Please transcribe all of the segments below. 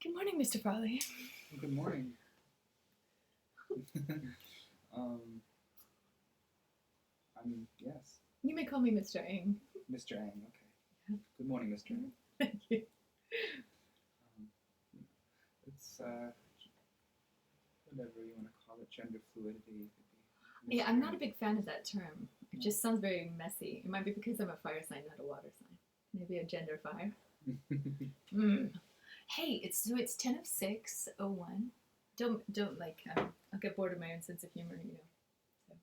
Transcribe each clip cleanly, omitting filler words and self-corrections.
Good morning, Mr. Farley. Good morning. um, yes, You may call me Mr. Ng. Mr. Ang. Okay. Yeah. Good morning, Mr. Ang. Thank you. Um, it's whatever you want to call it, gender fluidity. Yeah, I'm not a big fan of that term. It just sounds very messy. It might be because I'm a fire sign, not a water sign. Maybe a gender fire. Hey, it's 10:06:01. Don't I'll get bored of my own sense of humor, So.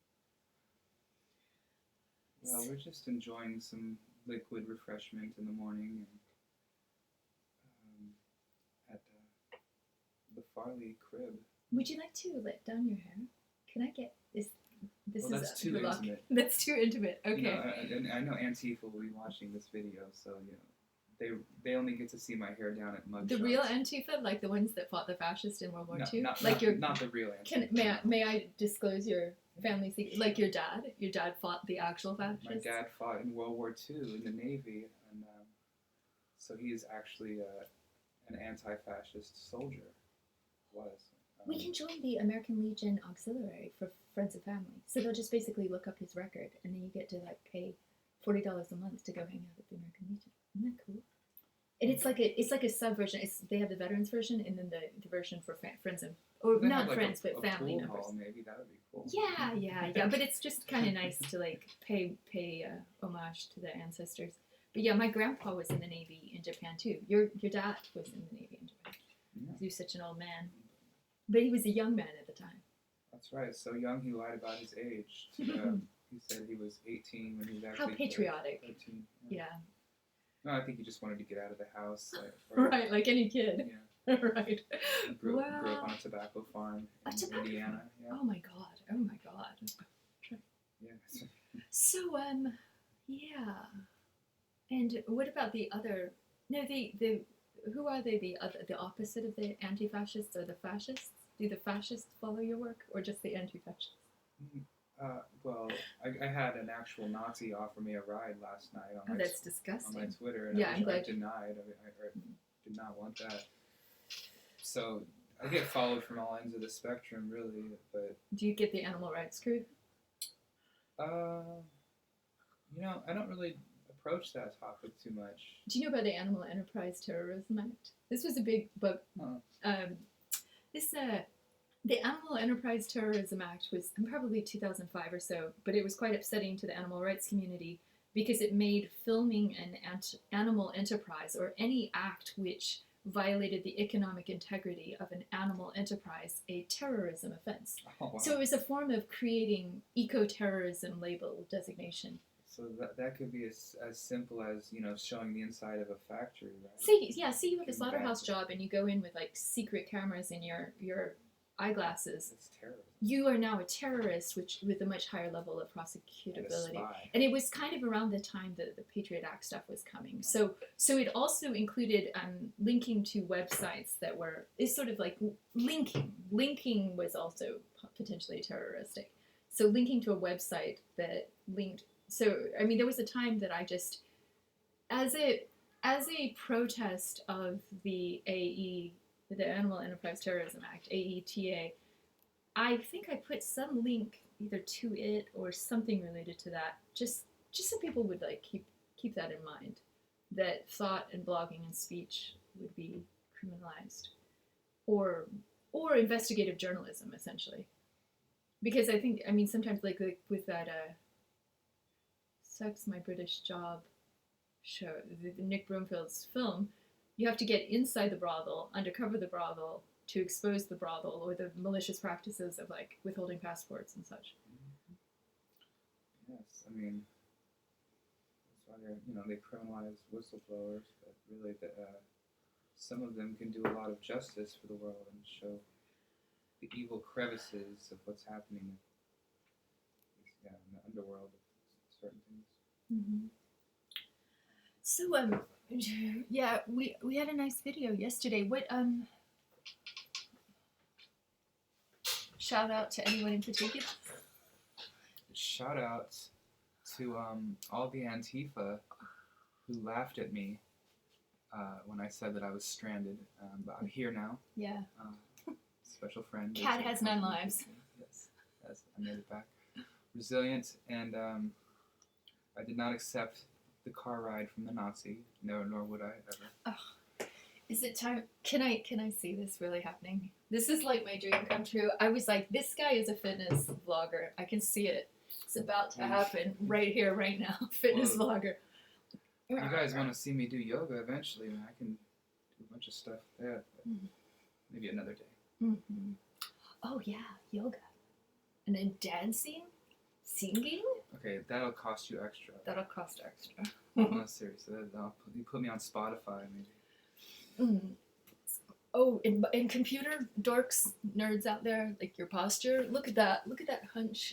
Well, we're just enjoying some liquid refreshment in the morning at the Farley crib. Would you like to let down your hair? Can I get this? Well, that's too intimate. That's too intimate. Okay. I know Antifa will be watching this video, so they only get to see my hair down at mugshots. The real Antifa, like the ones that fought the fascists in World War II? Not the real May Antifa. I disclose your family secret? Like your dad? Your dad fought the actual fascists? My dad fought in World War II in the Navy, and so he is actually an anti-fascist soldier. We can join the American Legion Auxiliary for friends and family. So they'll just basically look up his record, and then you get to pay $40 a month to go hang out at the American Legion. Isn't that cool? And it's like a subversion. They have the veterans version, and then the version for friends and not friends, but family pool members. Hall, maybe that would be cool. Yeah. But it's just kind of nice to pay homage to the ancestors. But yeah, my grandpa was in the Navy in Japan too. Your dad was in the Navy in Japan. Yeah. He was such an old man, but he was a young man at the time. That's right. So young, he lied about his age. He said he was 18 when he was actually How patriotic. 13. Yeah. No, I think he just wanted to get out of the house. Right, like any kid. Yeah. Right. He grew up on a tobacco farm in Indiana. Yeah. Oh my god. Yeah. So, yeah. And what about the other? No, the who are they? The opposite of the anti-fascists or the fascists? Do the fascists follow your work, or just the anti-fascists? Well, I had an actual Nazi offer me a ride last night on that's disgusting. On my Twitter, and I'm glad. I denied. I did not want that. So I get followed from all ends of the spectrum, really. But do you get the animal rights crew? I don't really approach that topic too much. Do you know about the Animal Enterprise Terrorism Act? This was a big book. The Animal Enterprise Terrorism Act was in probably 2005 or so, but it was quite upsetting to the animal rights community because it made filming an animal enterprise or any act which violated the economic integrity of an animal enterprise a terrorism offense. Oh, wow. So it was a form of creating eco-terrorism label designation. So that could be as simple as, showing the inside of a factory, right? Say you have a slaughterhouse job and you go in with secret cameras in your eyeglasses. It's terrorism. You are now a terrorist, with a much higher level of prosecutability. And it was kind of around the time that the Patriot Act stuff was coming. So it also included linking to websites that is sort of like linking. Linking was also potentially terroristic. So linking to a website that linked. So there was a time that I just, as a protest of the AE. The Animal Enterprise Terrorism Act, AETA, I think I put some link either to it or something related to that, just so people would keep that in mind, that thought and blogging and speech would be criminalized, or investigative journalism essentially, because I think sometimes with that Sex My British Job show, the Nick Broomfield's film. You have to get inside the brothel, undercover the brothel, to expose the brothel or the malicious practices of withholding passports and such. Yes, that's why they criminalize whistleblowers, but really some of them can do a lot of justice for the world and show the evil crevices of what's happening in the underworld of certain things. Mm-hmm. So, yeah, we had a nice video yesterday. What shout out to anyone in particular? Shout out to all the Antifa who laughed at me when I said that I was stranded, but I'm here now. Yeah. Special friend. Cat has 9 lives. Yes, I made it back. Resilient, and I did not accept the car ride from the Nazi. No, nor would I ever. Oh, is it time? Can I see this really happening? This is like my dream come true. I was like, this guy is a fitness vlogger. I can see it. It's about to happen right here, right now. Fitness vlogger. You guys want to see me do yoga eventually, and I can do a bunch of stuff there. Maybe another day. Mm-hmm. Oh yeah, yoga. And then dancing? Singing? Okay, that'll cost you extra. That'll cost extra. No, seriously. You put me on Spotify, maybe. Mm. Oh, and computer dorks, nerds out there, like your posture. Look at that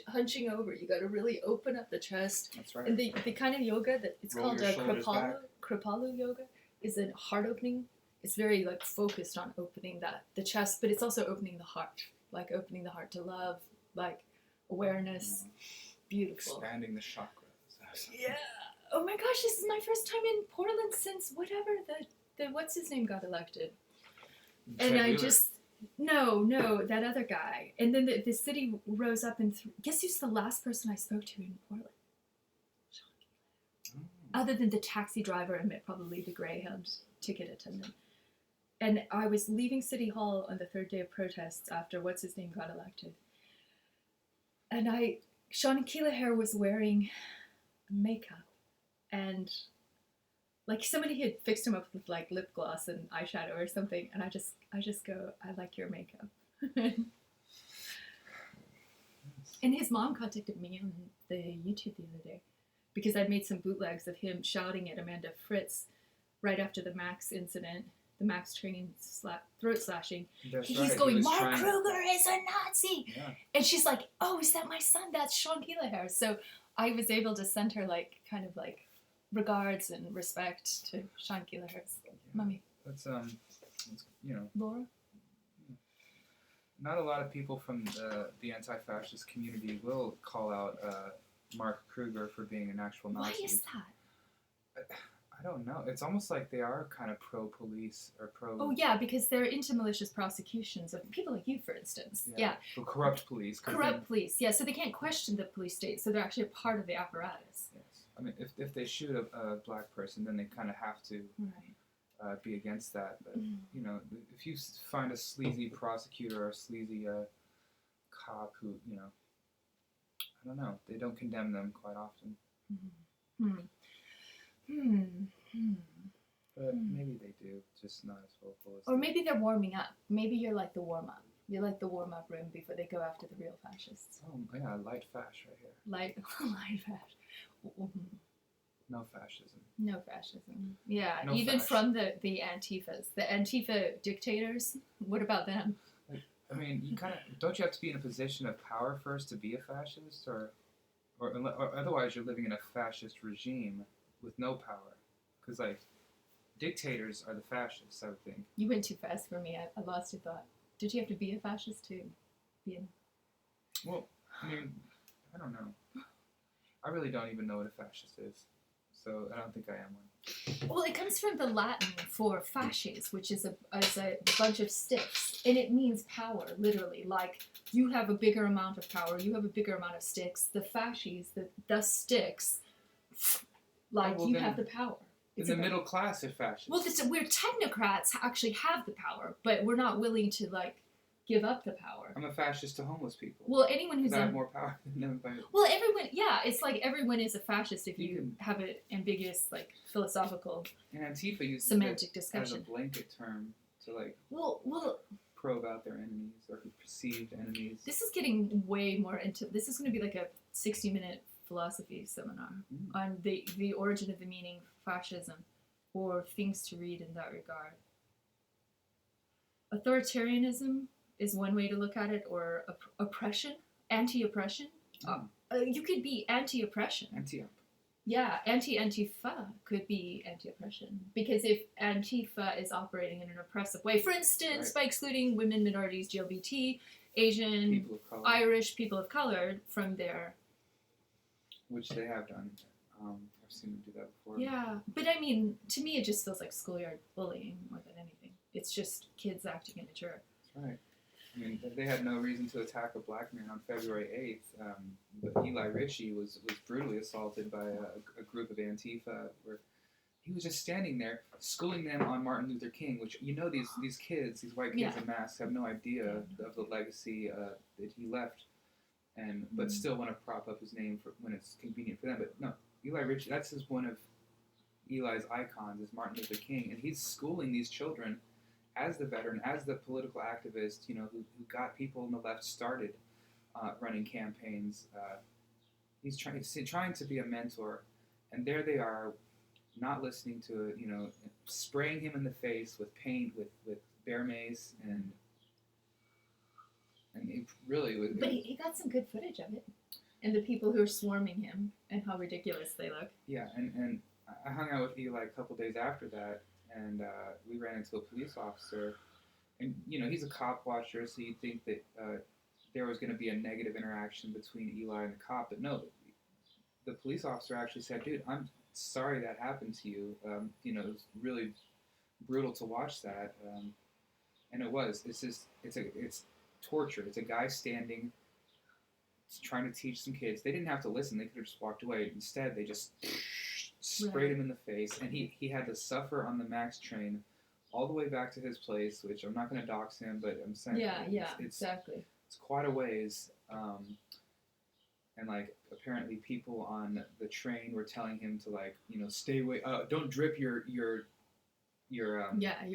hunching over. You got to really open up the chest. That's right. And the kind of yoga that it's Roll called Kripalu yoga is a heart opening. It's very like focused on opening the chest, but it's also opening the heart, like opening the heart to love, like awareness. Beautiful. Expanding the chakras. Yeah. Oh my gosh, this is my first time in Portland since whatever the what's his name got elected. And I just no, that other guy. And then the city rose up and guess who's the last person I spoke to in Portland? Other than the taxi driver and probably the Greyhound ticket attendant. And I was leaving City Hall on the third day of protests after what's his name got elected. And Sean Keelahair was wearing makeup, and like somebody had fixed him up with like lip gloss and eyeshadow or something, and I just go, I like your makeup. And his mom contacted me on the YouTube the other day because I'd made some bootlegs of him shouting at Amanda Fritz right after the Max incident, the Max training throat slashing. He's going, Mark Kruger is a Nazi! Yeah. And she's like, oh, is that my son? That's Sean Keelahair. So I was able to send her like kind of like regards and respect to Sean Keelahair's mummy. That's you know. Laura? Not a lot of people from the anti-fascist community will call out Mark Kruger for being an actual Nazi. Why is that? I don't know. It's almost like they are kind of pro-police or pro... Oh, yeah, because they're into malicious prosecutions of people like you, for instance. Yeah. Well, corrupt police. Corrupt police, yeah. So they can't question the police state, so they're actually a part of the apparatus. Yes. I mean, if they shoot a black person, then they kind of have to be against that. But, you know, if you find a sleazy prosecutor or a sleazy cop who, you know, I don't know, they don't condemn them quite often. But maybe they do, just not as vocal as... Or maybe they're warming up. Maybe you're like the warm-up. You're like the warm-up room before they go after the real fascists. Oh, yeah, light fash right here. Light fash. No fascism. No fascism. Yeah, No even fash. from the Antifas. The Antifa dictators, what about them? I mean, you kind of... Don't you have to be in a position of power first to be a fascist? Or otherwise you're living in a fascist regime with no power. Because, like, dictators are the fascists, I would think. You went too fast for me. I lost your thought. Did you have to be a fascist to be in? Well, I mean, I don't know. I really don't even know what a fascist is. So I don't think I am one. Well, it comes from the Latin for fasces, which is a bunch of sticks. And it means power, literally. Like, you have a bigger amount of power, you have a bigger amount of sticks. The fasces, the sticks, like, you have the power. It's the middle class are fascists. Well, we're technocrats actually have the power, but we're not willing to, like, give up the power. I'm a fascist to homeless people. Well, anyone who's... I have more power than everybody. Well, everyone... Yeah, it's like everyone is a fascist if you have an ambiguous, like, philosophical... And Antifa uses semantic it discussion as a blanket term to, like... Well... probe out their enemies or perceived enemies. This is getting way more into... This is going to be like a 60-minute philosophy seminar on the origin of the meaning fascism, or things to read in that regard. Authoritarianism is one way to look at it, or oppression, anti-oppression. You could be anti-oppression. Anti-op. Yeah, anti-Antifa could be anti-oppression. Because if Antifa is operating in an oppressive way, for instance, by excluding women, minorities, LGBT, Asian, people of color. Irish, people of color from their... Which they have done. I've seen him do that before. Yeah, but I mean, to me, it just feels like schoolyard bullying more than anything. It's just kids acting immature. That's right. I mean, they had no reason to attack a black man on February 8th, but Eli Ritchie was brutally assaulted by a group of Antifa, where he was just standing there schooling them on Martin Luther King, which, these kids, these white kids in masks, have no idea of the legacy that he left, but still want to prop up his name for when it's convenient for them. But no, Eli Ritchie, that's one of Eli's icons, is Martin Luther King, and he's schooling these children as the veteran, as the political activist, who got people on the left started running campaigns. He's trying to be a mentor, and there they are, not listening to it, spraying him in the face with paint, with bear mace, and it really was. But he got some good footage of it, and the people who are swarming him, and how ridiculous they look. Yeah, and I hung out with Eli a couple days after that, and we ran into a police officer, and he's a cop watcher, so you'd think that there was going to be a negative interaction between Eli and the cop, but no, the police officer actually said, "Dude, I'm sorry that happened to you. It was really brutal to watch that." And it was. It's torture. It's a guy standing, trying to teach some kids. They didn't have to listen. They could have just walked away. Instead, they just sprayed him in the face, and he had to suffer on the MAX train all the way back to his place, which I'm not going to dox him, but I'm saying Exactly. It's quite a ways. And apparently people on the train were telling him to stay away. Don't drip your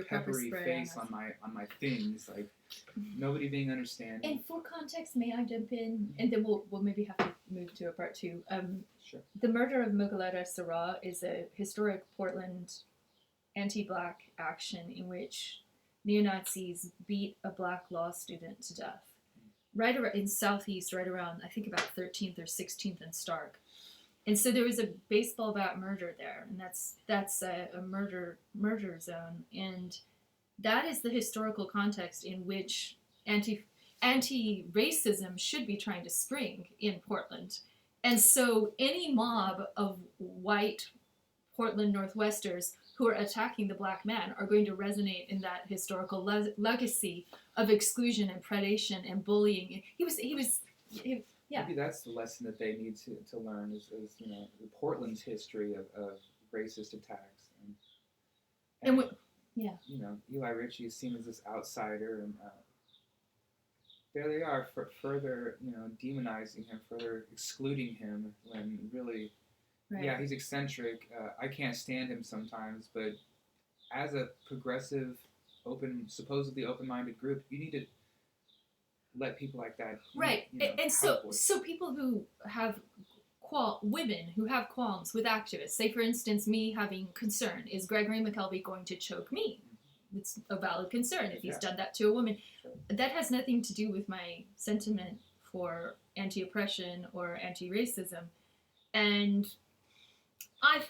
peppery face on my things. Nobody being understanding. And for context, may I jump in? And then we'll maybe have to move to a part two. Sure. The murder of Mugeleta Seraw is a historic Portland anti-black action in which neo-Nazis beat a black law student to death. Right around, in Southeast, right around, I think about 13th or 16th and Stark. And so there was a baseball bat murder there, and that's a murder zone. And that is the historical context in which anti-racism should be trying to spring in Portland. And so any mob of white Portland Northwesters who are attacking the black man are going to resonate in that historical legacy of exclusion and predation and bullying. He was yeah. Maybe that's the lesson that they need to learn is Portland's history of racist attacks. And Eli Ritchie is seen as this outsider, and there they are further demonizing him, further excluding him, when really, yeah, he's eccentric. I can't stand him sometimes, but as a progressive, supposedly open-minded group, you need to let people like that, and so people who have women who have qualms with activists, say for instance me having concern, is Gregory McKelvey going to choke me? It's a valid concern if he's done that to a woman. Sure. That has nothing to do with my sentiment for anti-oppression or anti-racism. And I've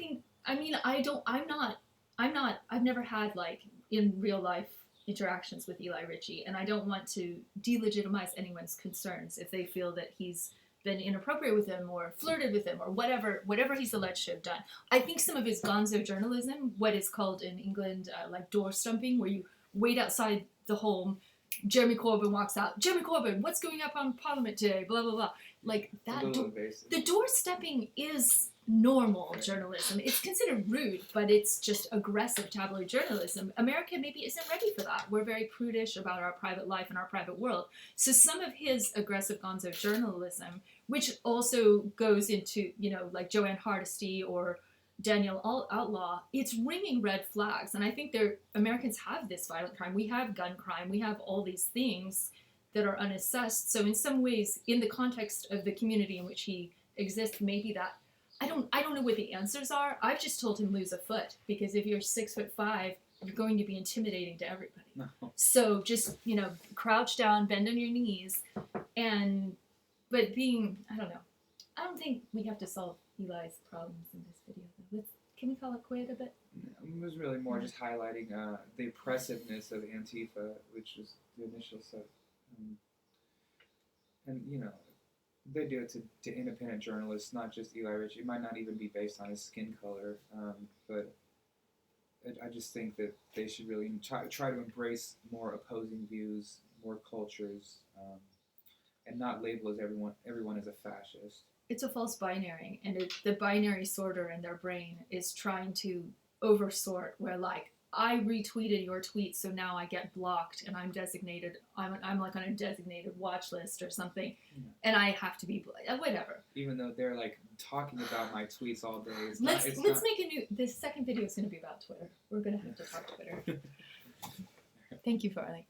never had in real life interactions with Eli Ritchie, and I don't want to delegitimize anyone's concerns if they feel that he's been inappropriate with them or flirted with them or whatever he's alleged to have done. I think some of his gonzo journalism, what is called in England doorstepping, where you wait outside the home, Jeremy Corbyn walks out, Jeremy Corbyn, what's going up on Parliament today, blah blah blah, the doorstepping is normal journalism. It's considered rude, but it's just aggressive tabloid journalism. America maybe isn't ready for that. We're very prudish about our private life and our private world. So some of his aggressive gonzo journalism, which also goes into, Joanne Hardesty or Daniel Outlaw, it's ringing red flags. And I think Americans have this violent crime. We have gun crime. We have all these things that are unassessed. So in some ways, in the context of the community in which he exists, maybe that I don't know what the answers are. I've just told him lose a foot, because if you're 6'5", you're going to be intimidating to everybody. No. So just, crouch down, bend on your knees, but I don't know. I don't think we have to solve Eli's problems in this video. Can we call it quit a bit? It was really more just highlighting the oppressiveness of Antifa, which was the initial set. And They do it to independent journalists, not just Eli Rich. It might not even be based on his skin color, but I just think that they should really try to embrace more opposing views, more cultures, and not label as everyone as a fascist. It's a false binary, and the binary sorter in their brain is trying to oversort where, like, I retweeted your tweet, so now I get blocked, and I'm designated. I'm like on a designated watch list or something, and I have to be whatever. Even though they're like talking about my tweets all day. Let's make a new. This second video is going to be about Twitter. We're going to have to talk Twitter. Thank you, Farley.